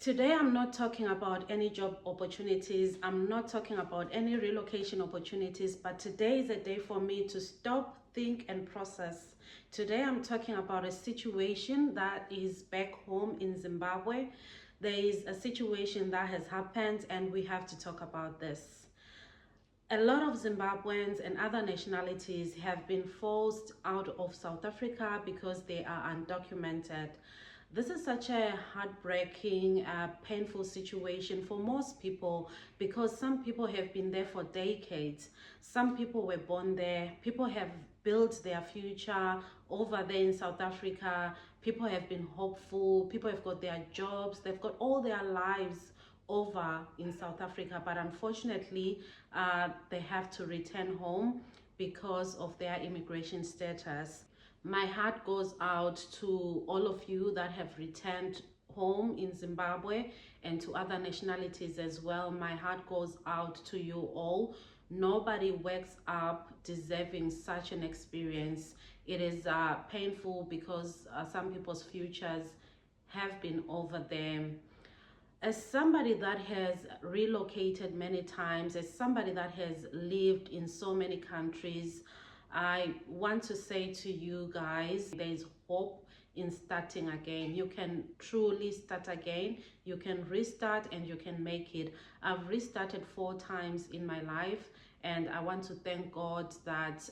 Today, I'm not talking about any job opportunities. I'm not talking about any relocation opportunities, but today is a day for me to stop, think, and process. Today, I'm talking about a situation that is back home in Zimbabwe. There is a situation that has happened, and we have to talk about this. A lot of Zimbabweans and other nationalities have been forced out of South Africa because they are undocumented. This is such a heartbreaking, painful situation for most people because some people have been there for decades. Some people were born there. People have built their future over there in South Africa. People have been hopeful. People have got their jobs. They've got all their lives over in South Africa, but unfortunately they have to return home because of their immigration status. My heart goes out to all of you that have returned home in Zimbabwe and to other nationalities as well. My heart goes out to you all. Nobody wakes up deserving such an experience. It is painful because some people's futures have been over them. As somebody that has relocated many times, as somebody that has lived in so many countries, I want to say to you guys, there is hope in starting again. You can truly start again. You can restart and you can make it. I've restarted 4 times in my life, and I want to thank God that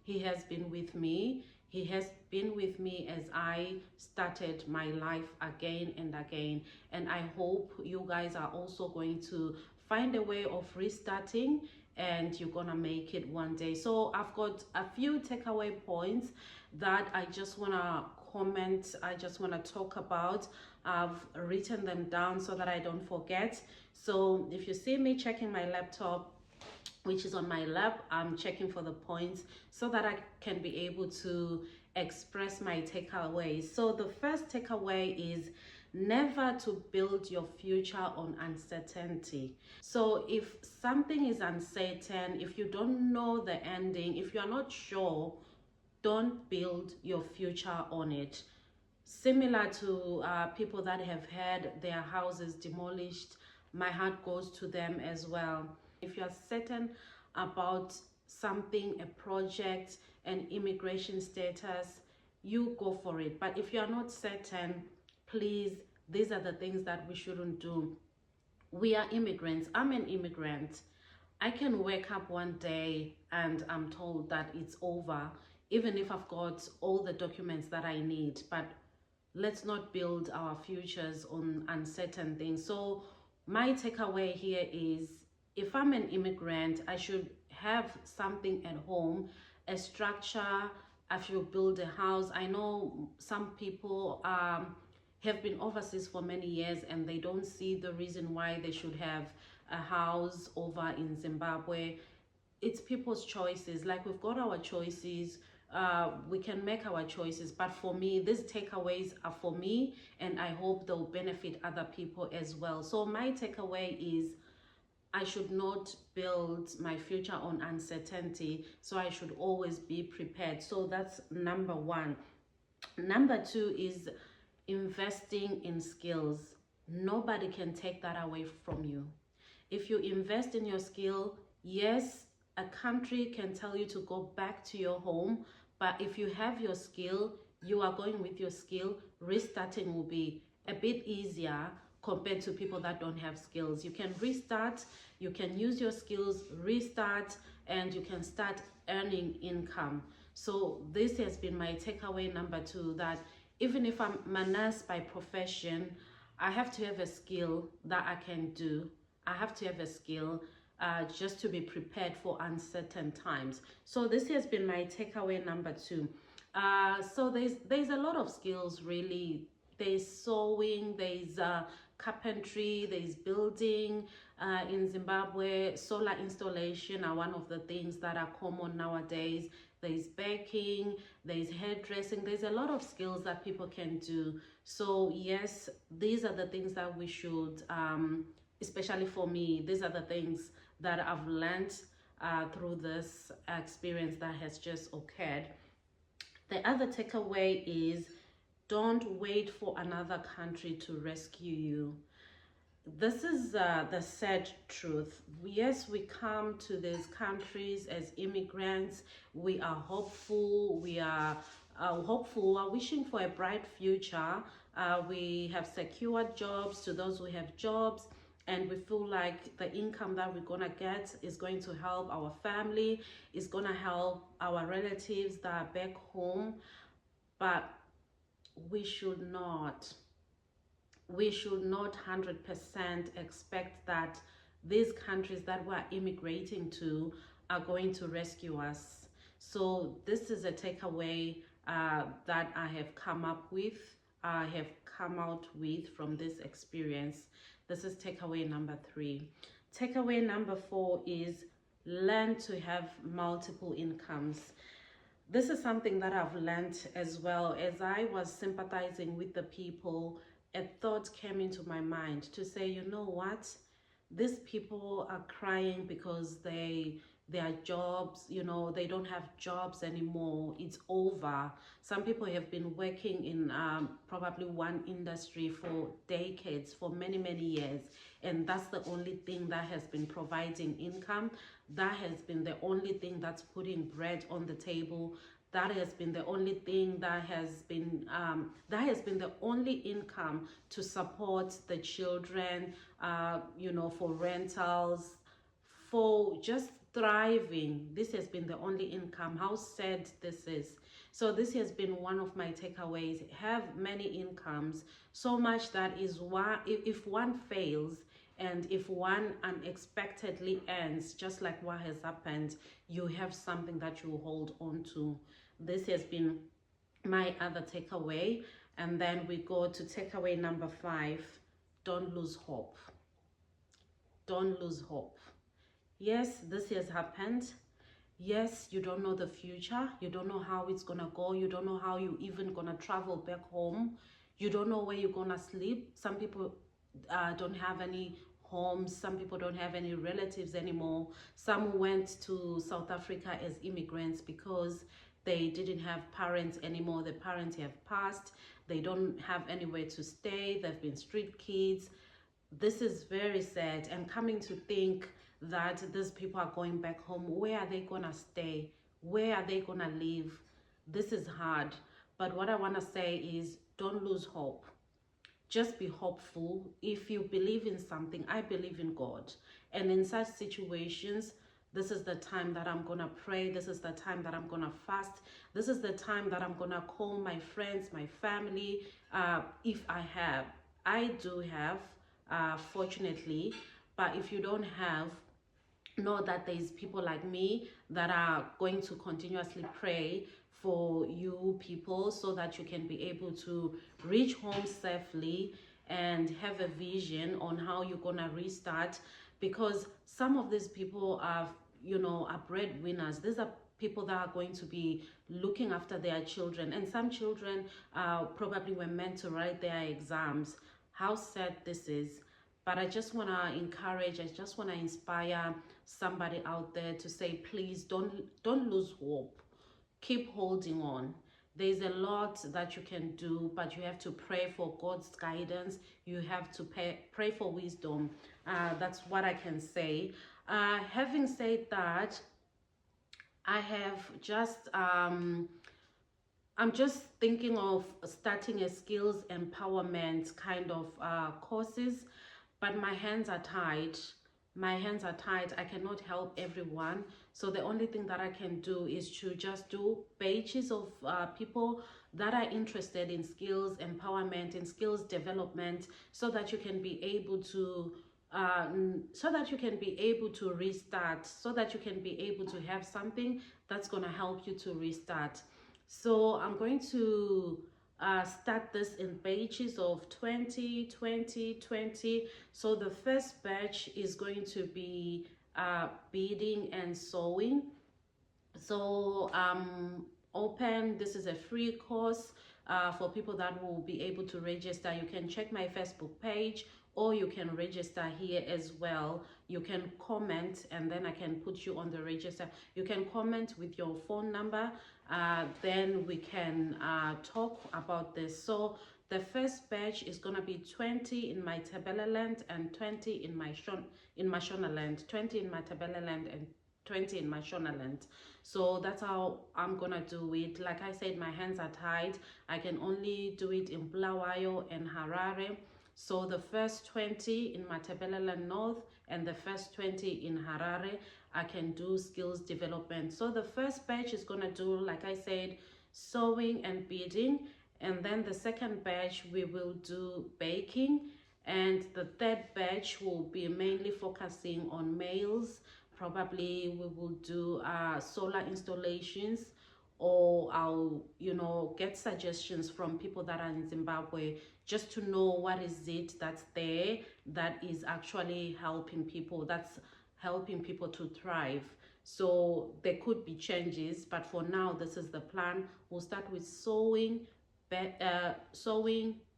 He has been with me. He has been with me as I started my life again and again. And I hope you guys are also going to find a way of restarting, and you're gonna make it one day. So I've got a few takeaway points that I just wanna comment, I just wanna talk about. I've written them down so that I don't forget. So if you see me checking my laptop, which is on my lap, I'm checking for the points so that I can be able to express my takeaways. So the first takeaway is never to build your future on uncertainty. So if something is uncertain, if you don't know the ending, if you're not sure, don't build your future on it. Similar to people that have had their houses demolished, my heart goes to them as well. If you're certain about something, a project, an immigration status, you go for it. But if you're not certain, please, these are the things that we shouldn't do. We are immigrants. I'm an immigrant. I can wake up one day and I'm told that it's over, even if I've got all the documents that I need. But let's not build our futures on uncertain things. So my takeaway here is, if I'm an immigrant, I should have something at home, a structure. I should build a house. I know some people have been overseas for many years and they don't see the reason why they should have a house over in Zimbabwe. It's people's choices. Like, we've got our choices. We can make our choices, but for me, these takeaways are for me, and I hope they'll benefit other people as well. So my takeaway is, I should not build my future on uncertainty, so I should always be prepared. So that's number 1. Number 2 is investing in skills. Nobody can take that away from you. If you invest in your skill, yes, a country can tell you to go back to your home, but if you have your skill, you are going with your skill, restarting will be a bit easier compared to people that don't have skills. You can restart, you can use your skills, restart, and you can start earning income. So this has been my takeaway number 2, that even if I'm a nurse by profession, I have to have a skill that I can do. I have to have a skill just to be prepared for uncertain times. So this has been my takeaway number 2. So there's a lot of skills, really. There's sewing, there's carpentry, there's building. In Zimbabwe, solar installation are one of the things that are common nowadays. There's baking, there's hairdressing. There's a lot of skills that people can do. So yes, these are the things that we should, especially for me, these are the things that I've learned through this experience that has just occurred. The other takeaway is, don't wait for another country to rescue you. this is the sad truth. Yes, we come to these countries as immigrants. We are hopeful. We are hopeful. We are wishing for a bright future. We have secured jobs to those who have jobs, and we feel like the income that we're gonna get is going to help our family, is gonna help our relatives that are back home. But we should not we should not 100% expect that these countries that we're immigrating to are going to rescue us. So this is a takeaway that I have come up with, I have come out with from this experience. This is takeaway number 3. Takeaway number 4 is learn to have multiple incomes. This is something that I've learned as well. As I was sympathizing with the people, a thought came into my mind to say, you know what? These people are crying because their jobs, they don't have jobs anymore. It's over. Some people have been working in probably one industry for decades, for many, many years. And that's the only thing that has been providing income. That has been the only thing that's putting bread on the table. That has been the only thing that has been the only income to support the children, for rentals, for just thriving. This has been the only income. How sad this is. So this has been one of my takeaways. Have many incomes, so much that is why if one fails, and if one unexpectedly ends, just like what has happened, you have something that you hold on to. This has been my other takeaway. And then we go to takeaway number 5. Don't lose hope. Don't lose hope. Yes, this has happened. Yes, you don't know the future. You don't know how it's gonna go. You don't know how you even gonna travel back home. You don't know where you're gonna sleep. Some people don't have any homes. Some people don't have any relatives anymore. Some went to South Africa as immigrants because they didn't have parents anymore. The parents have passed. They don't have anywhere to stay. They've been street kids. This is very sad. And coming to think that these people are going back home, where are they gonna stay? Where are they gonna live? This is hard. But what I want to say is, don't lose hope. Just be hopeful. If you believe in something, I believe in God. And in such situations, this is the time that I'm gonna pray. This is the time that I'm gonna fast. This is the time that I'm gonna call my friends, my family, if I do have, fortunately. But if you don't have, know that there's people like me that are going to continuously pray for you people, so that you can be able to reach home safely and have a vision on how you're gonna restart. Because some of these people are breadwinners. These are people that are going to be looking after their children, and some children probably were meant to write their exams. How sad this is. But I just want to encourage, I just want to inspire somebody out there to say, please don't lose hope. Keep holding on. There's a lot that you can do, but you have to pray for God's guidance. You have to pray for wisdom. That's what I can say. Having said that, I have just I'm just thinking of starting a skills empowerment kind of courses, but my hands are tied. My hands are tied. I cannot help everyone. So the only thing that I can do is to just do pages of people that are interested in skills empowerment and skills development, so that you can be able to restart, so that you can be able to have something that's going to help you to restart. So I'm going to start this in batches of 20, 20, 20. So the first batch is going to be beading and sewing. So open, this is a free course for people that will be able to register. You can check my Facebook page, or you can register here as well. You can comment, and then I can put you on the register. You can comment with your phone number, then we can talk about this. So The first batch is going to be 20 in my Tabeleland and 20 in my Mashonaland, 20 in my Tabeleland and 20 in Mashonaland. So that's how I'm gonna do it. Like I said, my hands are tied. I can only do it in Bulawayo and Harare. So the first 20 in Matabeleland North and the first 20 in Harare, I can do skills development. So the first batch is gonna do, like I said, sewing and beading, and then the second batch we will do baking, and the third batch will be mainly focusing on males. Probably we will do solar installations, or I'll get suggestions from people that are in Zimbabwe, just to know what is it that's there that is actually helping people, that's helping people to thrive. So there could be changes, but for now this is the plan. We'll start with sewing,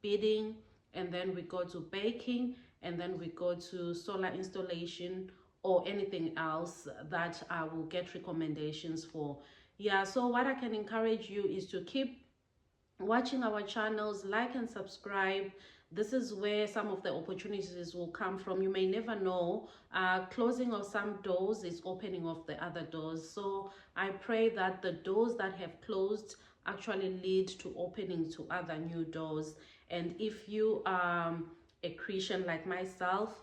beading, and then we go to baking, and then we go to solar installation or anything else that I will get recommendations for. Yeah, so what I can encourage you is to keep watching our channels, like and subscribe. This is where some of the opportunities will come from. You may never know. Closing of some doors is opening of the other doors. So I pray that the doors that have closed actually lead to opening to other new doors. And if you are a Christian like myself,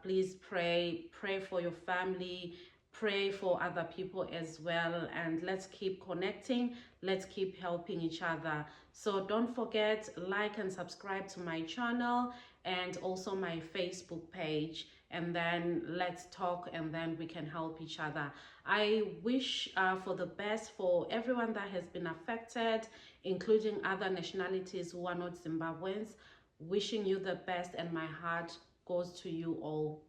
please pray for your family, pray for other people as well, and let's keep connecting, let's keep helping each other. So don't forget, like and subscribe to my channel and also my Facebook page, and then let's talk, and then we can help each other. I wish for the best for everyone that has been affected, including other nationalities who are not Zimbabweans. Wishing you the best, and my heart goes to you all.